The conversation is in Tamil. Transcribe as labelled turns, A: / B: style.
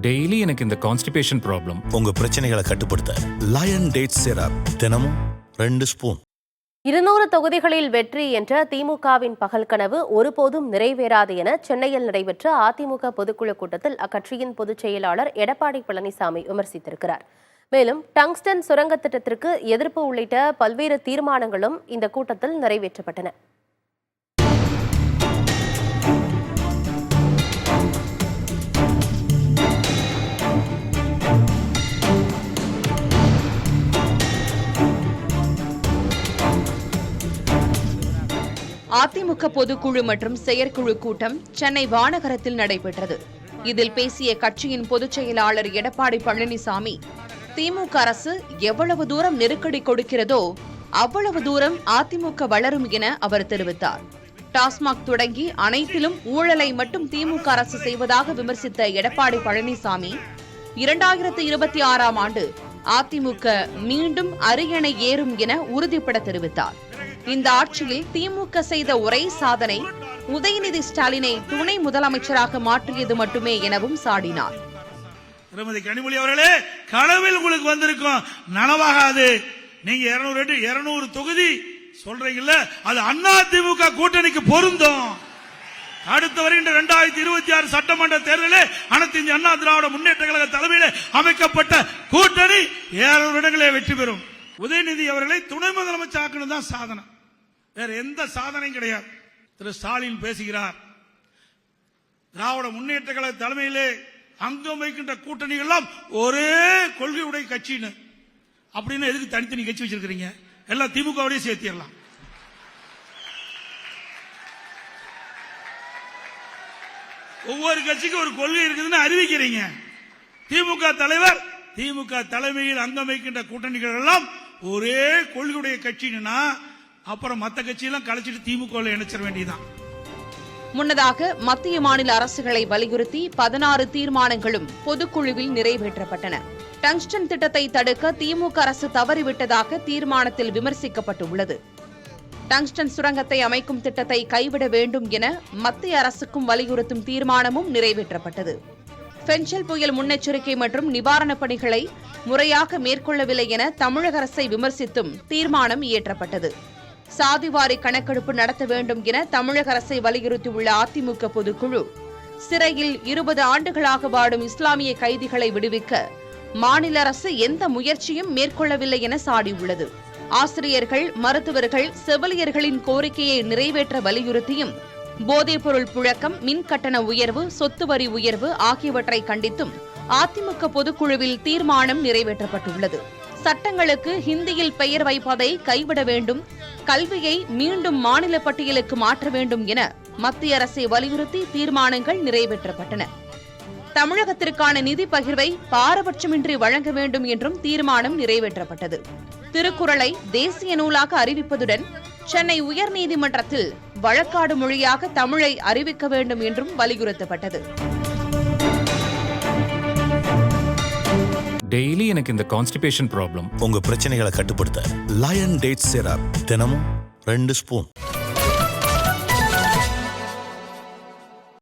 A: டெய்லி எனக்கு இந்த கான்ஸ்டிபேஷன் ப்ராப்ளம்.
B: உங்க பிரச்சனைகளை கட்டுப்படுத்த லயன் டேட் சிரப் தினமும் 2 ஸ்பூன்.
C: 200 தொகுதிகளில் வெற்றி என்ற திமுகவின் பகல் கனவு ஒருபோதும் நிறைவேறாது என சென்னையில் நடைபெற்ற அதிமுக பொதுக்குழு கூட்டத்தில் அக்கட்சியின் பொதுச் செயலாளர் எடப்பாடி பழனிசாமி விமர்சித்திருக்கிறார். மேலும் டங்ஸ்டன் சுரங்க திட்டத்திற்கு எதிர்ப்பு உள்ளிட்ட பல்வேறு தீர்மானங்களும் இந்த கூட்டத்தில் நிறைவேற்றப்பட்டன.
D: அதிமுக பொதுக்குழு மற்றும் செயற்குழு கூட்டம் சென்னை வானகரத்தில் நடைபெற்றது. இதில் பேசிய கட்சியின் பொதுச் செயலாளர் எடப்பாடி பழனிசாமி, திமுக அரசு எவ்வளவு தூரம் நெருக்கடி கொடுக்கிறதோ அவ்வளவு தூரம் அதிமுக வளரும் என அவர் தெரிவித்தார். டாஸ்மாக் தொடங்கி அனைத்திலும் ஊழலை மட்டும் திமுக அரசு செய்வதாக விமர்சித்த எடப்பாடி பழனிசாமி, 2026ஆம் ஆண்டு அதிமுக மீண்டும் அரியணை ஏறும் என உறுதிபட தெரிவித்தார். இந்த ஆட்சியில் திமுக செய்த ஒரே சாதனை உதயநிதி ஸ்டாலினை துணை முதலமைச்சராக மாற்றியது மட்டுமே எனவும் சாடினார்.
E: திருமதி கனிமொழி அவர்களே, கனவில் உங்களுக்கு வந்திருக்கும், நனவாகாது. நீங்க 200 தொகுதி சொல்றீங்கல்ல, அது அண்ணா திமுக கூட்டணிக்கு பொருந்தும். அடுத்த வருகின்ற 2026 சட்டமன்ற தேர்தலில் அனைத்து இந்திய அண்ணா திராவிட முன்னேற்ற கழக தலைமையில் அமைக்கப்பட்ட கூட்டணி 200 இடங்களே வெற்றி பெறும். உதயநிதி அவர்களை துணை முதலமைச்சர் ஆக்கணும் தான் சாதனை, வேற எந்த சாதனையும் கிடையாது. திரு ஸ்டாலின் பேசுகிறார், திராவிட முன்னேற்ற கழக தலைமையிலே அங்கம் வைக்கின்ற கூட்டணிகள் எல்லாம் ஒரே கொள்கையுடைய கட்சின்னு. அப்படின்னு எதுக்கு தனித்தனி கட்சி வச்சிருக்கீங்க? எல்லாம் திமுகவோடய சேர்த்திடலாம். ஒவ்வொரு கட்சிக்கும் ஒரு கொள்கை இருக்குதுன்னு அறிவிக்கிறீங்க. திமுக தலைவர், திமுக தலைமையில் அங்கம் வைக்கின்ற கூட்டணிகள் எல்லாம் ஒரே கொள்கையுடைய கட்சின்னா அப்புறம் மற்ற கட்சியெல்லாம் கலைச்சிட்டு திமுக இணைச்சிட வேண்டியதுதான்.
D: முன்னதாக மத்திய மாநில அரசுகளை வலியுறுத்தி 16 தீர்மானங்களும் பொதுக்குழுவில் நிறைவேற்றப்பட்டன. டங்ஸ்டன் திட்டத்தை தடுக்க திமுக அரசு தவறிவிட்டதாக தீர்மானத்தில் விமர்சிக்கப்பட்டுள்ளது. டங்ஸ்டன் சுரங்கத்தை அமைக்கும் திட்டத்தை கைவிட வேண்டும் என மத்திய அரசுக்கும் வலியுறுத்தும் தீர்மானமும் நிறைவேற்றப்பட்டது. பெஞ்சல் புயல் முன்னெச்சரிக்கை மற்றும் நிவாரணப் பணிகளை முறையாக மேற்கொள்ளவில்லை என தமிழக அரசை விமர்சித்தும் தீர்மானம் இயற்றப்பட்டது. சாதிவாரி கணக்கெடுப்பு நடத்த வேண்டும் என தமிழக அரசை வலியுறுத்தியுள்ள அதிமுக பொதுக்குழு, சிறையில் 20 ஆண்டுகளாக வாடும் இஸ்லாமிய கைதிகளை விடுவிக்க மாநில அரசு எந்த முயற்சியும் மேற்கொள்ளவில்லை என சாடியுள்ளது. ஆசிரியர்கள், மருத்துவர்கள், செவிலியர்களின் கோரிக்கையை நிறைவேற்ற வலியுறுத்தியும் போதைப்பொருள் புழக்கம், மின் கட்டண உயர்வு, சொத்து வரி உயர்வு ஆகியவற்றை கண்டித்தும் அதிமுக பொதுக்குழுவில் தீர்மானம் நிறைவேற்றப்பட்டுள்ளது. சட்டங்களுக்கு ஹிந்தியில் பெயர் வைப்பதை கைவிட வேண்டும், கல்வியை மீண்டும் மாநில பட்டியலுக்கு மாற்ற வேண்டும் என மத்திய அரசை வலியுறுத்தி தீர்மானங்கள் நிறைவேற்றப்பட்டன. தமிழகத்திற்கான நிதி பகிர்வை பாரபட்சமின்றி வழங்க வேண்டும் என்றும் தீர்மானம் நிறைவேற்றப்பட்டது. திருக்குறளை தேசிய நூலாக அறிவிப்பதுடன் சென்னை உயர்நீதிமன்றத்தில் வழக்காடு மொழியாக தமிழை அறிவிக்க வேண்டும் என்றும் வலியுறுத்தப்பட்டது.
A: டெய்லி எனக்கு இந்த கான்ஸ்டிபேஷன் ப்ராப்ளம்.
B: உங்க பிரச்சனைகளை கட்டுப்படுத்த லயன் டேட் சிரப் தினமும் 2 ஸ்பூன்.